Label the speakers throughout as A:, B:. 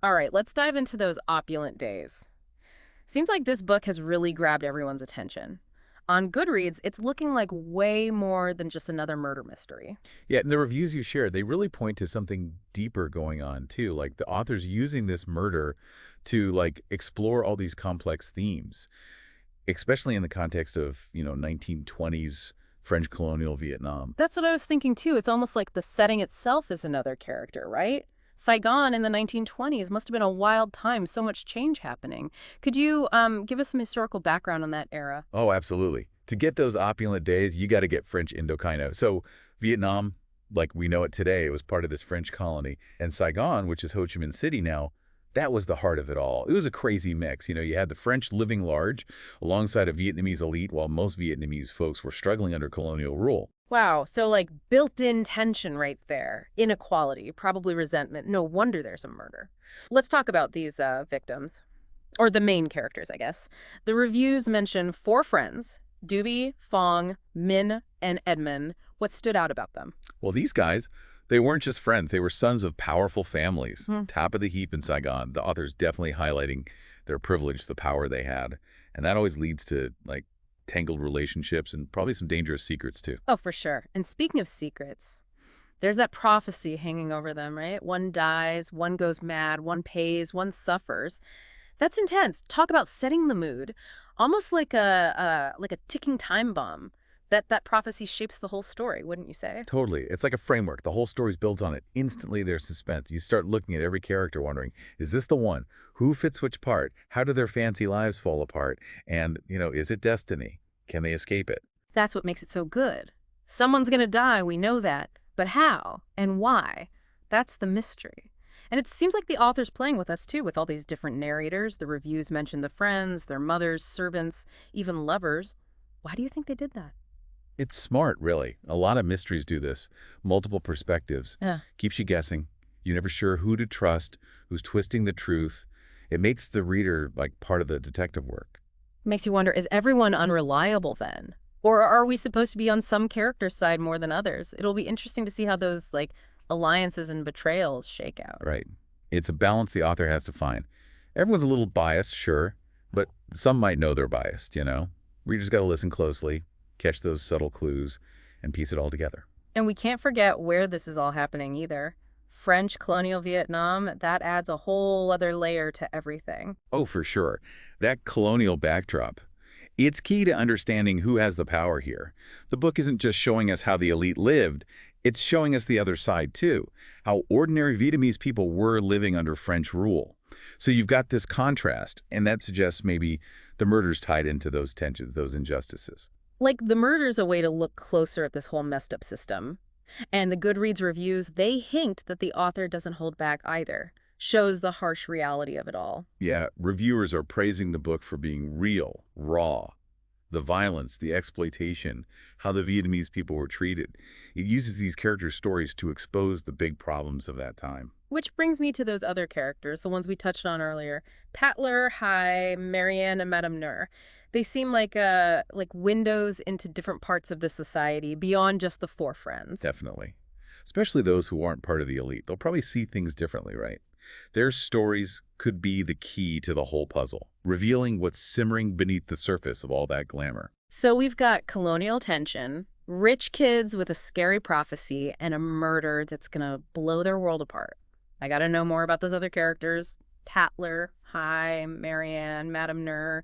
A: All right, let's dive into Those Opulent Days. Seems like this book has really grabbed everyone's attention. On Goodreads, it's looking like way more than just another murder mystery.
B: Yeah, and the reviews you shared, they really point to something deeper going on too. Like the author's using this murder to explore all these complex themes, especially in the context of, 1920s French-colonial Vietnam.
A: That's what I was thinking too. It's almost like the setting itself is another character, right? Saigon in the 1920s must have been a wild time, so much change happening. Could you give us some historical background on that era?
B: Oh, absolutely. To get those opulent days, you got to get French Indochina. So Vietnam, like we know it today, it was part of this French colony. And Saigon, which is Ho Chi Minh City now, that was the heart of it all. It was a crazy mix. You had the French living large alongside a Vietnamese elite while most Vietnamese folks were struggling under colonial rule.
A: Wow, so like built-in tension right there. Inequality, probably resentment. No wonder there's a murder. Let's talk about these victims, or the main characters, I guess. The reviews mention four friends, Doobie, Fong, Min, and Edmund. What stood out about them?
B: Well, these guys, they weren't just friends. They were sons of powerful families,
A: Hmm.
B: top of the heap in Saigon. The author's definitely highlighting their privilege, the power they had. And that always leads to, tangled relationships and probably some dangerous secrets, too.
A: Oh, for sure. And speaking of secrets, there's that prophecy hanging over them, right? One dies, one goes mad, one pays, one suffers. That's intense. Talk about setting the mood, almost like a ticking time bomb. That prophecy shapes the whole story, wouldn't you say?
B: Totally. It's like a framework. The whole story's built on it. Instantly, there's suspense. You start looking at every character wondering, is this the one? Who fits which part? How do their fancy lives fall apart? And, is it destiny? Can they escape it?
A: That's what makes it so good. Someone's gonna die, we know that. But how and why? That's the mystery. And it seems like the author's playing with us too, with all these different narrators. The reviews mention the friends, their mothers, servants, even lovers. Why do you think they did that?
B: It's smart, really. A lot of mysteries do this. Multiple perspectives.
A: Yeah.
B: Keeps you guessing. You're never sure who to trust, who's twisting the truth. It makes the reader like part of the detective work.
A: Makes you wonder, is everyone unreliable then? Or are we supposed to be on some character's side more than others? It'll be interesting to see how those alliances and betrayals shake out.
B: Right. It's a balance the author has to find. Everyone's a little biased, sure, but some might know they're biased. Readers got to listen closely, catch those subtle clues, and piece it all together.
A: And we can't forget where this is all happening either. French-colonial Vietnam, that adds a whole other layer to everything.
B: Oh, for sure. That colonial backdrop. It's key to understanding who has the power here. The book isn't just showing us how the elite lived, it's showing us the other side too, how ordinary Vietnamese people were living under French rule. So you've got this contrast, and that suggests maybe the murders tied into those tensions, those injustices.
A: Like, the murder's a way to look closer at this whole messed up system. And the Goodreads reviews, they hint that the author doesn't hold back either. Shows the harsh reality of it all.
B: Yeah, reviewers are praising the book for being real, raw. The violence, the exploitation, how the Vietnamese people were treated. It uses these character stories to expose the big problems of that time.
A: Which brings me to those other characters, the ones we touched on earlier. Patler, Hai, Marianne, and Madame Nur. They seem like windows into different parts of the society beyond just the four friends.
B: Definitely. Especially those who aren't part of the elite. They'll probably see things differently, right? Their stories could be the key to the whole puzzle, revealing what's simmering beneath the surface of all that glamour.
A: So we've got colonial tension, rich kids with a scary prophecy, and a murder that's gonna blow their world apart. I gotta know more about those other characters. Tatler, Hai, Marianne, Madame Nur.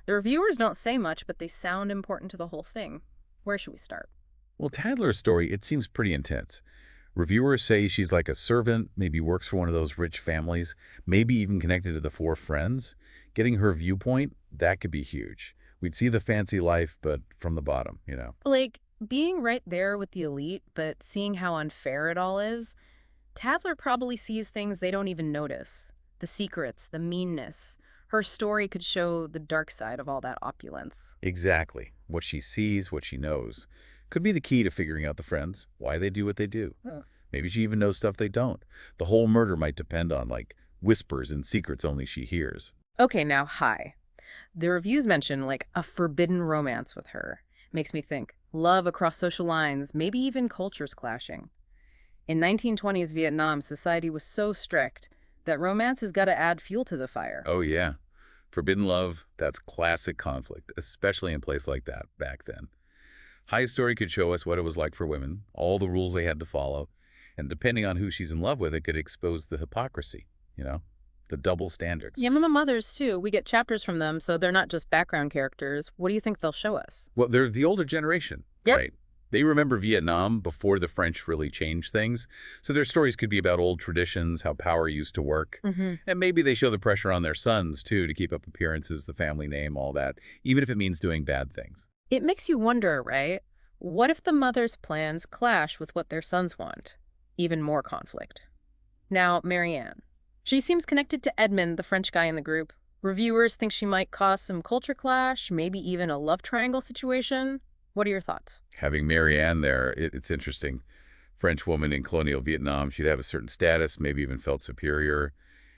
A: The reviewers don't say much, but they sound important to the whole thing. Where should we start?
B: Well, Tadler's story, it seems pretty intense. Reviewers say she's like a servant, maybe works for one of those rich families, maybe even connected to the four friends. Getting her viewpoint, that could be huge. We'd see the fancy life, but from the bottom.
A: Like, being right there with the elite, but seeing how unfair it all is, Tadler probably sees things they don't even notice. The secrets, the meanness. Her story could show the dark side of all that opulence.
B: Exactly. What she sees, what she knows. Could be the key to figuring out the friends, why they do what they do.
A: Huh.
B: Maybe she even knows stuff they don't. The whole murder might depend on, whispers and secrets only she hears.
A: Okay, now, Hai. The reviews mention, a forbidden romance with her. Makes me think. Love across social lines, maybe even cultures clashing. In 1920s Vietnam, society was so strict that romance has got to add fuel to the fire.
B: Oh, yeah. Forbidden love, that's classic conflict, especially in a place like that back then. High Story could show us what it was like for women, all the rules they had to follow, and depending on who she's in love with, it could expose the hypocrisy, the double standards.
A: Yeah, Mama Mothers, too. We get chapters from them, so they're not just background characters. What do you think they'll show us?
B: Well, they're the older generation,
A: Yep.
B: right? They remember Vietnam before the French really changed things, so their stories could be about old traditions, how power used to work, and maybe they show the pressure on their sons, too, to keep up appearances, the family name, all that, even if it means doing bad things.
A: It makes you wonder, right? What if the mother's plans clash with what their sons want? Even more conflict. Now, Marianne. She seems connected to Edmund, the French guy in the group. Reviewers think she might cause some culture clash, maybe even a love triangle situation. What are your thoughts?
B: Having Marianne there, it's interesting. French woman in colonial Vietnam, she'd have a certain status, maybe even felt superior.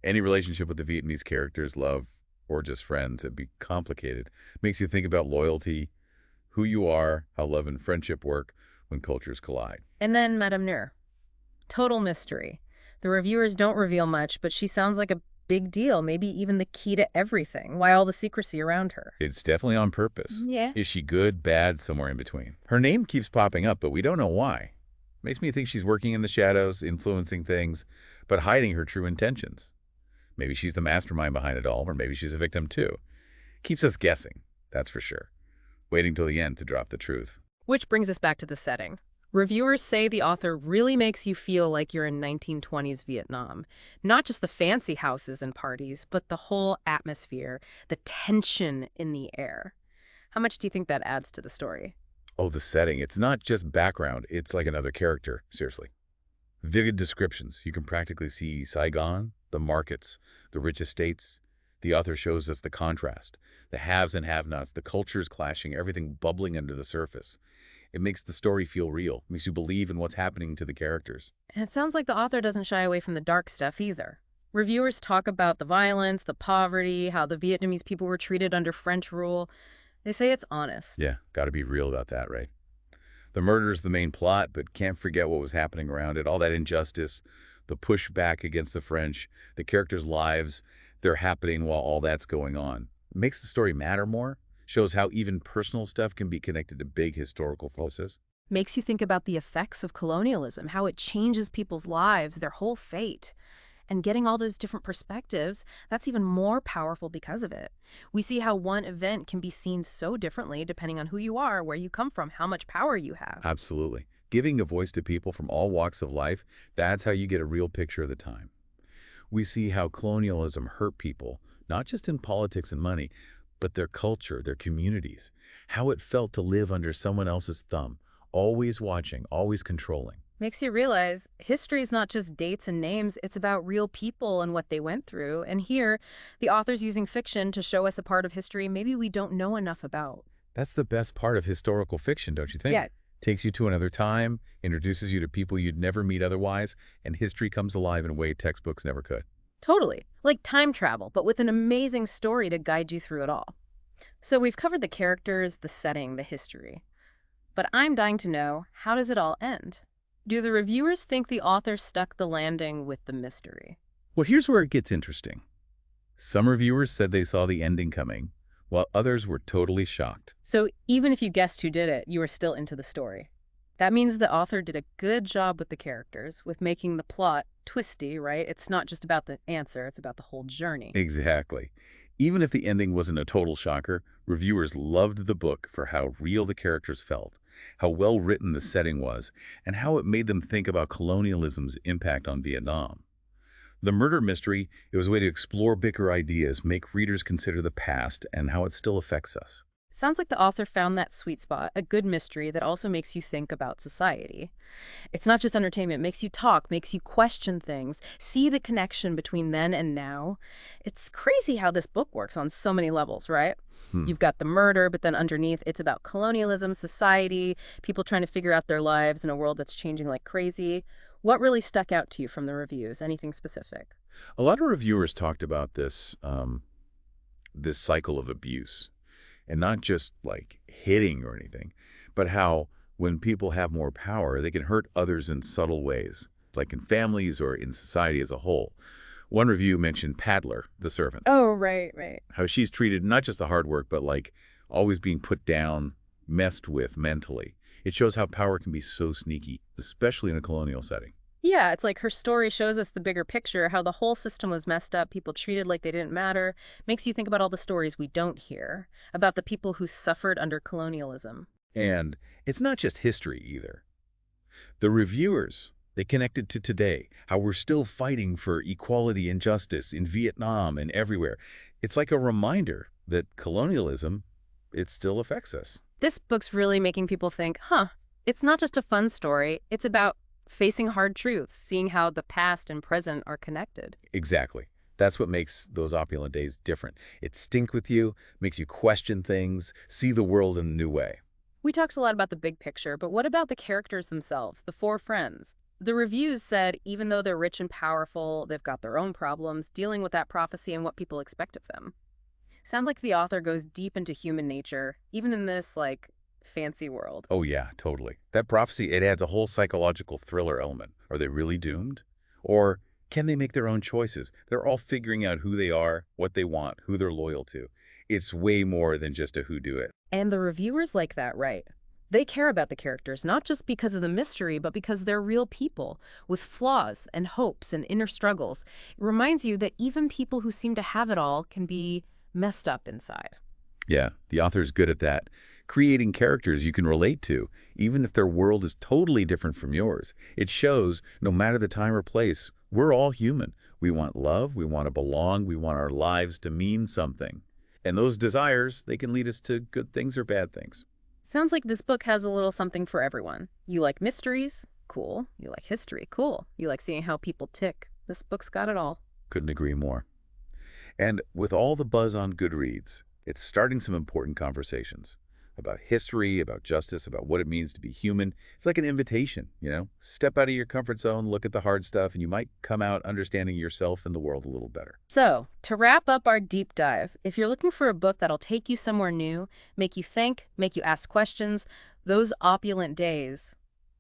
B: Any relationship with the Vietnamese characters, love, or just friends, it'd be complicated. Makes you think about loyalty, who you are, how love and friendship work when cultures collide.
A: And then Madame Nur. Total mystery. The reviewers don't reveal much, but she sounds like a big deal, maybe even the key to everything. Why all the secrecy around her?
B: It's definitely on purpose.
A: Yeah.
B: Is she good, bad, somewhere in between? Her name keeps popping up, but we don't know why. Makes me think she's working in the shadows, influencing things, but hiding her true intentions. Maybe she's the mastermind behind it all, or maybe she's a victim too. Keeps us guessing, that's for sure. Waiting till the end to drop the truth.
A: Which brings us back to the setting. Reviewers say the author really makes you feel like you're in 1920s Vietnam. Not just the fancy houses and parties, but the whole atmosphere, the tension in the air. How much do you think that adds to the story?
B: Oh, the setting. It's not just background. It's like another character, seriously. Vivid descriptions. You can practically see Saigon, the markets, the rich estates. The author shows us the contrast, the haves and have-nots, the cultures clashing, everything bubbling under the surface. It makes the story feel real, makes you believe in what's happening to the characters.
A: And it sounds like the author doesn't shy away from the dark stuff either. Reviewers talk about the violence, the poverty, how the Vietnamese people were treated under French rule. They say it's honest.
B: Yeah, got to be real about that, right? The murder is the main plot, but can't forget what was happening around it. All that injustice, the pushback against the French, the characters' lives, they're happening while all that's going on. It makes the story matter more. Shows how even personal stuff can be connected to big historical forces.
A: Makes you think about the effects of colonialism, how it changes people's lives, their whole fate. And getting all those different perspectives, that's even more powerful because of it. We see how one event can be seen so differently depending on who you are, where you come from, how much power you have.
B: Absolutely. Giving a voice to people from all walks of life, that's how you get a real picture of the time. We see how colonialism hurt people, not just in politics and money, but their culture, their communities, how it felt to live under someone else's thumb, always watching, always controlling.
A: Makes you realize history is not just dates and names, it's about real people and what they went through. And here, the author's using fiction to show us a part of history maybe we don't know enough about.
B: That's the best part of historical fiction, don't you think?
A: Yeah.
B: Takes you to another time, introduces you to people you'd never meet otherwise, and history comes alive in a way textbooks never could.
A: Totally. Like time travel, but with an amazing story to guide you through it all. So we've covered the characters, the setting, the history. But I'm dying to know, how does it all end? Do the reviewers think the author stuck the landing with the mystery?
B: Well, here's where it gets interesting. Some reviewers said they saw the ending coming, while others were totally shocked.
A: So even if you guessed who did it, you were still into the story. That means the author did a good job with the characters, with making the plot twisty, right? It's not just about the answer, it's about the whole journey.
B: Exactly. Even if the ending wasn't a total shocker, reviewers loved the book for how real the characters felt, how well written the setting was, and how it made them think about colonialism's impact on Vietnam. The murder mystery, it was a way to explore bigger ideas, make readers consider the past and how it still affects us.
A: Sounds like the author found that sweet spot, a good mystery that also makes you think about society. It's not just entertainment, it makes you talk, makes you question things, see the connection between then and now. It's crazy how this book works on so many levels, right? You've got the murder, but then underneath, it's about colonialism, society, people trying to figure out their lives in a world that's changing like crazy. What really stuck out to you from the reviews? Anything specific?
B: A lot of reviewers talked about this cycle of abuse. And not just like hitting or anything, but how when people have more power, they can hurt others in subtle ways, like in families or in society as a whole. One review mentioned Paddler, the servant,
A: Oh, right, right.
B: how she's treated not just the hard work, but like always being put down, messed with mentally. It shows how power can be so sneaky, especially in a colonial setting.
A: Yeah, it's like her story shows us the bigger picture, how the whole system was messed up, people treated like they didn't matter. Makes you think about all the stories we don't hear, about the people who suffered under colonialism.
B: And it's not just history either. The reviewers, they connected to today, how we're still fighting for equality and justice in Vietnam and everywhere. It's like a reminder that colonialism, it still affects us.
A: This book's really making people think, huh, it's not just a fun story, it's about facing hard truths, seeing how the past and present are connected.
B: Exactly. That's what makes Those Opulent Days different. It stinks with you, makes you question things, see the world in a new way.
A: We talked a lot about the big picture, but what about the characters themselves, the four friends? The reviews said even though they're rich and powerful, they've got their own problems dealing with that prophecy and what people expect of them. Sounds like the author goes deep into human nature, even in this, like, fancy world.
B: Oh yeah, totally. That prophecy, it adds a whole psychological thriller element. Are they really doomed? Or can they make their own choices? They're all figuring out who they are, what they want, who they're loyal to. It's way more than just a whodunit.
A: And the reviewers like that, right? They care about the characters, not just because of the mystery, but because they're real people with flaws and hopes and inner struggles. It reminds you that even people who seem to have it all can be messed up inside.
B: Yeah, the author's good at that. Creating characters you can relate to, even if their world is totally different from yours. It shows, no matter the time or place, we're all human. We want love, we want to belong, we want our lives to mean something. And those desires, they can lead us to good things or bad things.
A: Sounds like this book has a little something for everyone. You like mysteries? Cool. You like history? Cool. You like seeing how people tick? This book's got it all.
B: Couldn't agree more. And with all the buzz on Goodreads, it's starting some important conversations about history, about justice, about what it means to be human. It's like an invitation, you know? Step out of your comfort zone, look at the hard stuff, and you might come out understanding yourself and the world a little better.
A: So, to wrap up our deep dive, if you're looking for a book that'll take you somewhere new, make you think, make you ask questions, Those Opulent Days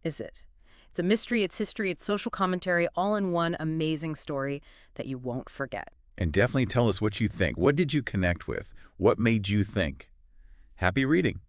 A: is it. It's a mystery, it's history, it's social commentary, all in one amazing story that you won't forget.
B: And definitely tell us what you think. What did you connect with? What made you think? Happy reading.